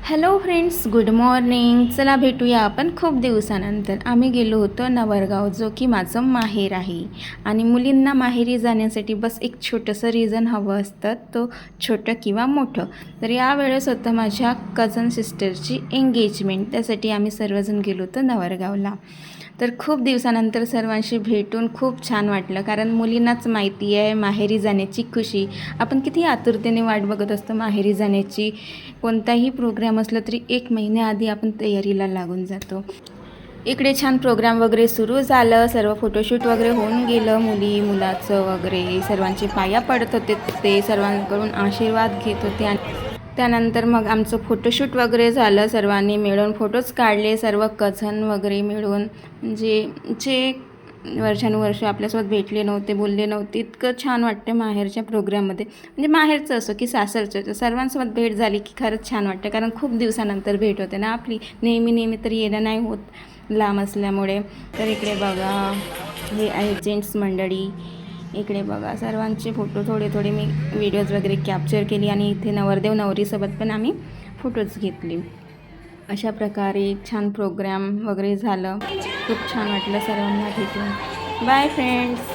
Hello friends, good morning. चला भेटूया आपण खूप दिवसानंतर. आम्ही गेलो होतो नवरगाव, जो की माझं माहेर आहे. आणि मुलींना माहेरी जाण्यासाठी बस एक छोटंसं रिझन हवं असतं, तो छोटं किंवा मोठं. तर यावेळेस होतं माझ्या कझन सिस्टरची एंगेजमेंट. त्यासाठी आम्ही सर्वजण गेलो होतो नवरगावला. तर खूप दिवसानंतर सर्वांशी भेटून खूप छान वाटलं, कारण मुलींनाच माहिती आहे माहेरी जाण्याची खुशी. आपण किती आतुरतेने वाट बघत असतो माहेरी जाण्याची. कोणताही प्रोग्राम असला तरी 1 महिन्याआधी आपण तयारीला लागून जातो. इकडे छान प्रोग्राम वगैरे सुरू झालं, सर्व फोटोशूट वगैरे होऊन गेलं. मुलाचं वगैरे सर्वांचे पाया पडत होते, ते सर्वांकडून आशीर्वाद घेत होते. आणि त्यानंतर मग आमचं फोटोशूट वगैरे झालं. सर्वांनी मिळून फोटोज काढले, सर्व कझन वगैरे मिळून. म्हणजे जे वर्षानुवर्ष आपल्यासोबत भेटले नव्हते, बोलले नव्हते, इतकं छान वाटतं माहेरच्या प्रोग्राममध्ये. म्हणजे माहेरचं असो की सासरचं, सर्वांसोबत भेट झाली की खरंच छान वाटतं, कारण खूप दिवसानंतर भेट होते ना आपली. नेहमी तर येणं नाही होत लांब असल्यामुळे. तर इकडे बघा, हे आहे जेंट्स मंडळी. इकडे बघा, सर्वांचे फोटो थोडे मी व्हिडिओज वगैरे कॅप्चर केली. आणि इथे नवरदेव नवरीसोबत पण आम्ही फोटोज घेतले. अशा प्रकारे एक छान प्रोग्राम वगैरे झालं. खूप छान वाटलं सर्वांना भेटून. Bye friends.